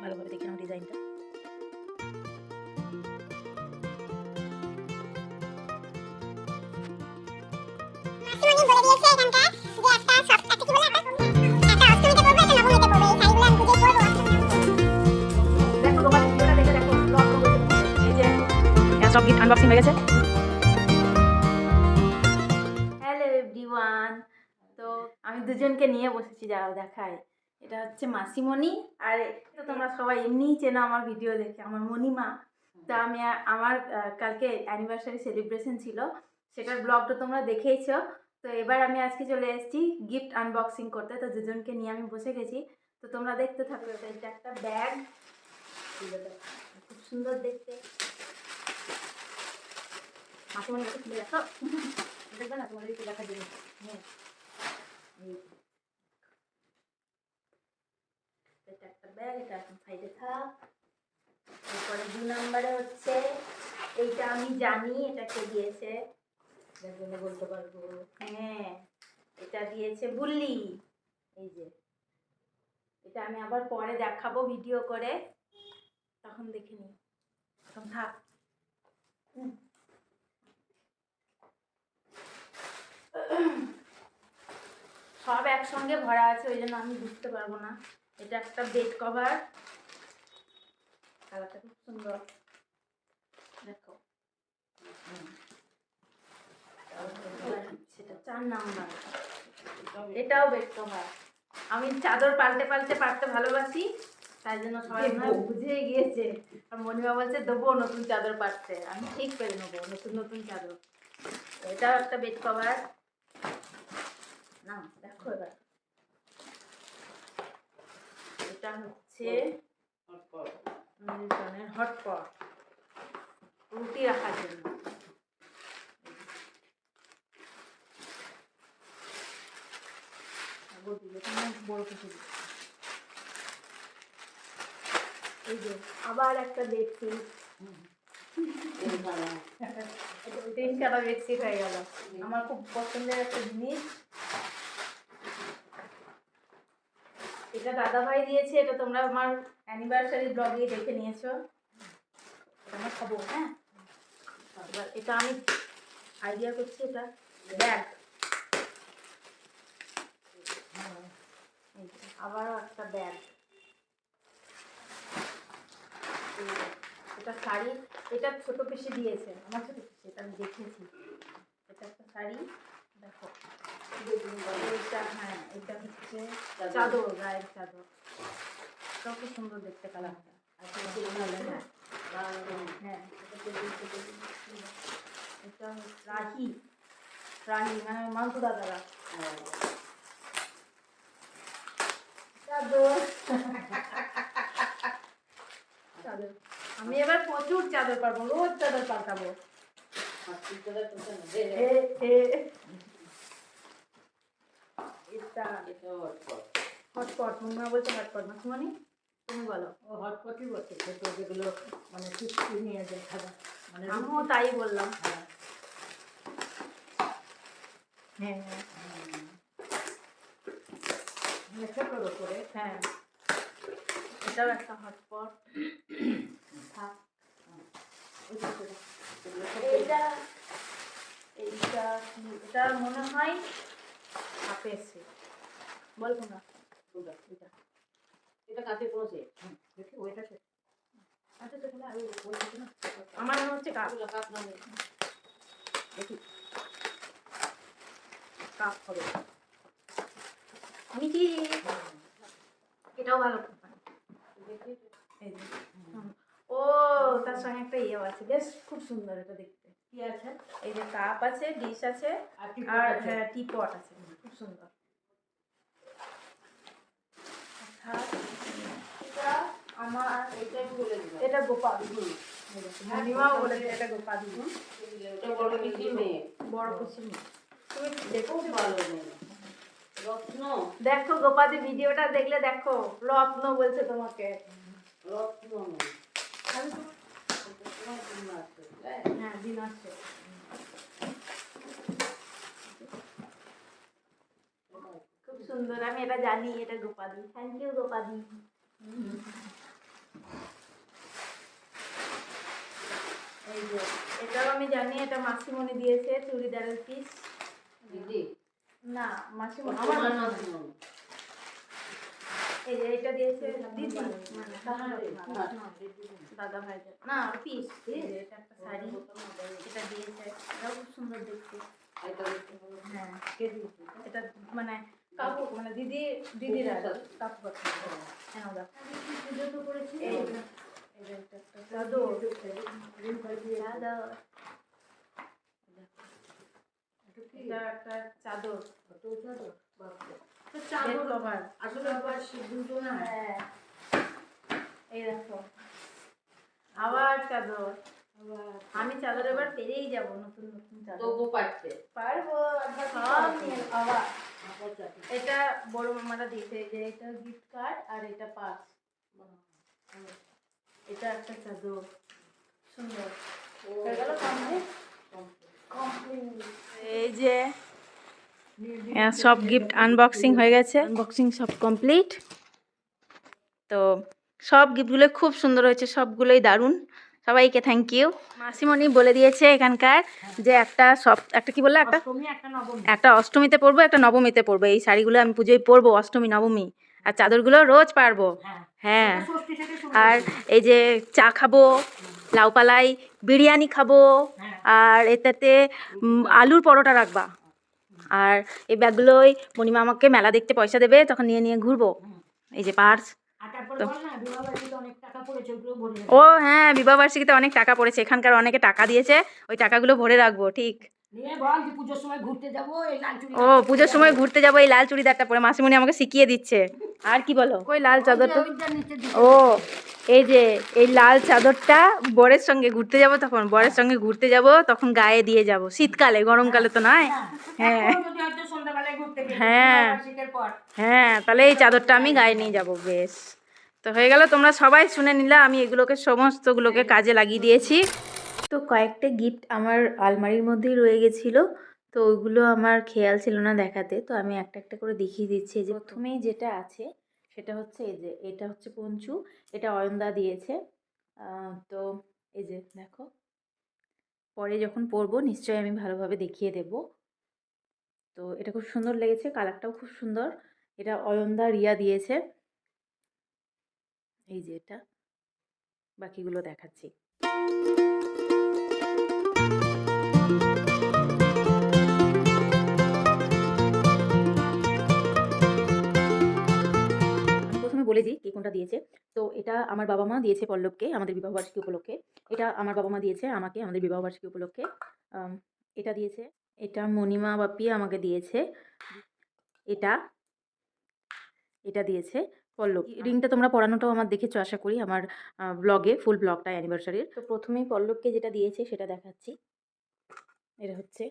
ভালোভাবে দেখে নাও ডিজাইনটা। সব গিফট আনবক্সিং হয়ে গেছে। হ্যালো এভরিওয়ান, তো আমি দুজনকে নিয়ে বসেছি, যারা দেখায়। এটা হচ্ছে মাসিমণি, আর তো তোমরা সবাই এমনিই চেনো আমার ভিডিও দেখে, আমার মণিমা। তা আমি আমার কালকে অ্যানিভার্সারি সেলিব্রেশন ছিল, সেটার ব্লগটা তোমরা দেখেইছো। তো এবার আমি আজকে চলে এসেছি গিফট আনবক্সিং করতে, তো দুজনকে নিয়ে আমি বসে গেছি। তো তোমরা দেখতে থাকো। এটা একটা ব্যাগ, খুব সুন্দর দেখতে। মাসিমণি একটু খুলে দেখো, দেখবে না তোমাদের একটু দেখার জন্য। এটা একটা ব্যাগ, এটা এখন সাইডে থাক। এরপরে 2 নম্বরে হচ্ছে এইটা, আমি জানি এটা কে দিয়েছে, বলতে পারবো। হ্যাঁ, এটা দিয়েছে বুল্লি। এই যে এটা আমি আবার পরে দেখাবো ভিডিও করে, তখন দেখে নিই। এখন থাক। সব একসঙ্গে ভরা আছে, ওই জন্য আমি বুঝতে পারবো না। এটা একটা বেড কভার, কালারটা খুব সুন্দর, দেখো। সেটা 4 নাম্বার, এটাও বেড কভার। আমি চাদর পাল্টে পাল্টে পাড়তে ভালোবাসি, তাই জন্য সবাই বুঝেই গিয়েছে। আর মণিমা বলছে দেবো নতুন চাদর পাড়তে, আমি ঠিক পেরে নেবো নতুন নতুন চাদর। এটাও একটা বেড কভার, না দেখো এবার। এটা হচ্ছে মিল্টনের হটপট, রুটি রাখার জন্য। বড় কিছু, এই যে আবার একটা বেডশিট, 3 কাটা বেডশিট হয়ে গেল। আমার খুব পছন্দের একটা জিনিস। এটা দাদা ভাই দিয়েছে, এটা তোমরা আমার অ্যানিভার্সারি ব্লগে দেখে নিয়েছো। এটা আমরা খাবো, হ্যাঁ। এবার এটা আমি আইডিয়া করছি, এটা ব্যাগ। আবারও একটা ব্যাগ, এটা শাড়ি। এটা ছোট পিসি দিয়েছে, আমার ছোট পিসি, এটা আমি দেখেছি। এটা একটা শাড়ি, দেখো। এটা, হ্যাঁ, এটা হচ্ছে চাদর, গায়ের চাদর। এটাও খুব সুন্দর দেখতে কালারটা। হ্যাঁ, এটা রাহি, রাহি মানে মান্তু দাদারা চাদর। চাদর আমি এবার প্রচুর চাদর পারবো, রোজ চাদর পাল্টাবো। হটপট, মনে বলছে হটপট, মাসিমণি তুমি বলো। ও হটপটই বলছে, যেগুলো মানে টুকটুকি নিয়ে যায় খাবার, মানে আমিও তাই বললাম। হ্যাঁ ছোটোর ওপরে, হ্যাঁ। এটাও একটা হটপট। এইটা এইটা এটা মনে হয় আপের সেট, বলবো না। এটা এটা কাঠের কোনো সেট, দেখি ওইটা সেট। আচ্ছা সেট না, আমি বলছি না, আমার মনে হচ্ছে কাপ। কাপ না, দেখি কাপ হবে। আমি কি এটাও ভালো কোম্পানি। ও তার সঙ্গে একটা ইয়েও আছে, বেশ খুব সুন্দর এটা দেখতে। কি আছে? এই যে কাপ আছে, ডিশ আছে, আর হ্যাঁ টিপট আছে, খুব সুন্দর। এটা আমার, এটা গোপাল, মণিমাও বলেছে এটা গোপাল। বড় পিসির মেয়ে, বড় পিসির মেয়ে। তুমি দেখো ভালো মেয়ে, রত্ন। দেখো গোপাদি ভিডিওটা দেখলে দেখো, রত্ন বলছে তোমাকে। রত্ন হ্যাঁ, দিন আসছে। খুব সুন্দর, আমি এটা জানি, এটা গোপাদি। Thank you গোপাদি। এটাও আমি জানি, এটা মাসিমণি দিয়েছে চুড়িদারের পিস। না মাসিমণি আমার মাসিমণি। এই যে এটা দিয়েছে দিদি, মানে দাদা ভাই না পিস। এটা একটা শাড়ি এটা দিয়েছে, এটাও খুব সুন্দর দেখতে। হ্যাঁ এটা মানে কাপড়, মানে দিদিরা কাপড়। হ্যাঁ ওরা পুজো তো করেছি। এটা একটা চাদর, এটা একটা চাদর, চাদর কভার আসলে আবার দুটো না। হ্যাঁ এই দেখো আবার চাদর, আমি চাদর এবার পেরেই যাব, নতুন নতুন চাদর তবু পারবো সব নিয়ে আবার। এটা বড় মামাটা দিয়েছে, যে এটা গিফট কার্ড আর এটা পার্স। এটা একটা চাদর সুন্দর হয়ে গেল কমপ্লিট। এই যে সব গিফট আনবক্সিং হয়ে গেছে, আনবক্সিং সব কমপ্লিট। তো সব গিফটগুলো খুব সুন্দর হয়েছে, সবগুলোই দারুণ। সবাইকে থ্যাংক ইউ। মাসিমণি বলে দিয়েছে এখানকার যে একটা কি বললো, একটা অষ্টমীতে পরবো, একটা নবমীতে পরবো। এই শাড়িগুলো আমি পুজোয় পরবো অষ্টমী নবমী, আর চাদরগুলো রোজ পারবো। হ্যাঁ আর এই যে চা খাবো, লাউ পালাই বিরিয়ানি খাবো, আর এটাতে আলুর পরোটা রাখবা। আর এই ব্যাগগুলোই মণিমা আমাকে মেলা দেখতে পয়সা দেবে, তখন নিয়ে নিয়ে ঘুরবো। এই যে পার্স। ও হ্যাঁ বিবাহবার্ষিকীতে অনেক টাকা পড়েছে, এখানকার অনেকে টাকা দিয়েছে, ওই টাকাগুলো ভরে রাখবো। ঠিক ও পুজোর সময় ঘুরতে যাবো এই লাল চুড়িদারটা পরে, মাসিমণি আমাকে শিখিয়ে দিচ্ছে। আর কি বলো, ওই লাল চাদরটা, ও এই যে এই লাল চাদরটা বরের সঙ্গে ঘুরতে যাব, তখন বরের সঙ্গে ঘুরতে যাব তখন গায়ে দিয়ে যাব, শীতকালে, গরমকালে তো নয়। হ্যাঁ হ্যাঁ হ্যাঁ তাহলে এই চাদরটা আমি গায়ে নিয়ে যাব। বেশ, তো হয়ে গেল, তোমরা সবাই শুনে নিলা, আমি এগুলোকে সমস্তগুলোকে কাজে লাগিয়ে দিয়েছি। তো কয়েকটা গিফট আমার আলমারির মধ্যেই রয়ে গেছিলো, তো ওইগুলো আমার খেয়াল ছিল না দেখাতে, তো আমি একটা একটা করে দেখিয়ে দিচ্ছি। যে প্রথমেই যেটা আছে সেটা হচ্ছে এই যে এটা হচ্ছে পঞ্চু, এটা অয়নদা দিয়েছে। তো এই যে দেখো, পরে যখন পরবো নিশ্চয়ই আমি ভালোভাবে দেখিয়ে দেব। তো এটা খুব সুন্দর লেগেছে, কালারটাও খুব সুন্দর। এটা অয়নদা রিয়া দিয়েছে। এই যে এটা, বাকিগুলো দেখাচ্ছি। বলে দিই কে কোনটা দিয়েছে। তো এটা আমার বাবা মা দিয়েছে পল্লবকে আমাদের বিবাহবার্ষিকী উপলক্ষে। এটা আমার বাবা মা দিয়েছে আমাকে আমাদের বিবাহবার্ষিকী উপলক্ষে। এটা দিয়েছে, এটা মণিমা বাপি আমাকে দিয়েছে। এটা এটা দিয়েছে পল্লব। রিংটা তোমরা পরানোটাও আমার দেখেছো আশা করি আমার ব্লগে, ফুল ব্লগটা অ্যানিভার্সারির। তো প্রথমেই পল্লবকে যেটা দিয়েছে সেটা দেখাচ্ছি। এটা হচ্ছে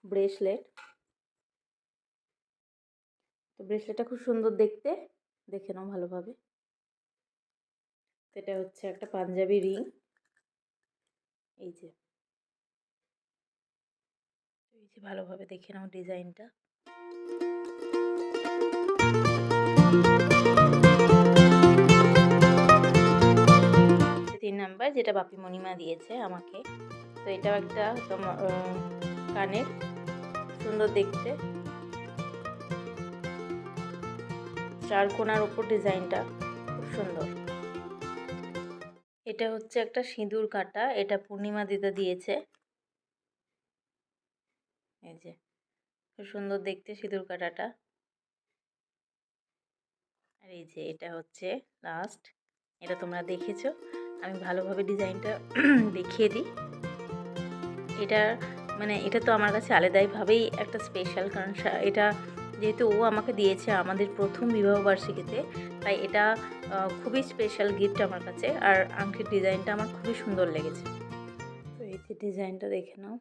ব্রেসলেট। তো ব্রেসলেটটা খুব সুন্দর দেখতে, দেখে নাও ভালোভাবে। এটা হচ্ছে একটা পাঞ্জাবি রিং। এই যে ভালোভাবে দেখে নাও ডিজাইনটা। 3 নাম্বার যেটা বাপি মণিমা দিয়েছে আমাকে। তো এটাও একটা কানের, সুন্দর দেখতে, চারকোনার ওপর ডিজাইনটা খুব সুন্দর। এটা হচ্ছে একটা সিঁদুর কাটা, এটা পূর্ণিমা দিদা দিয়েছে। এই যে খুব সুন্দর দেখতে সিঁদুর কাটাটা। আর এই যে এটা হচ্ছে লাস্ট, এটা তোমরা দেখেছো, আমি ভালোভাবে ডিজাইনটা দেখিয়ে দিই। এটা মানে এটা তো আমার কাছে আলাদাইভাবেই একটা স্পেশাল, কারণ এটা যেহেতু ও আমাকে দিয়েছে আমাদের প্রথম বিবাহবার্ষিকীতে, তাই এটা খুবই স্পেশাল গিফট আমার কাছে। আর আংটির ডিজাইনটা আমার খুবই সুন্দর লেগেছে। তো এই যে ডিজাইনটা দেখে নাও।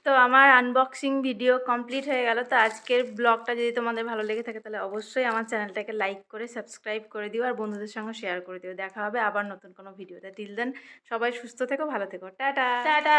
তো আমার আনবক্সিং ভিডিও কমপ্লিট হয়ে গেল। তো আজকের ব্লগটা যদি তোমাদের ভালো লেগে থাকে তাহলে অবশ্যই আমার চ্যানেলটাকে লাইক করে সাবস্ক্রাইব করে দিও, আর বন্ধুদের সঙ্গে শেয়ার করে দিও। দেখা হবে আবার নতুন কোনো ভিডিওতে। টিল দেন সবাই সুস্থ থেকো, ভালো থেকো, টাটা টাটা।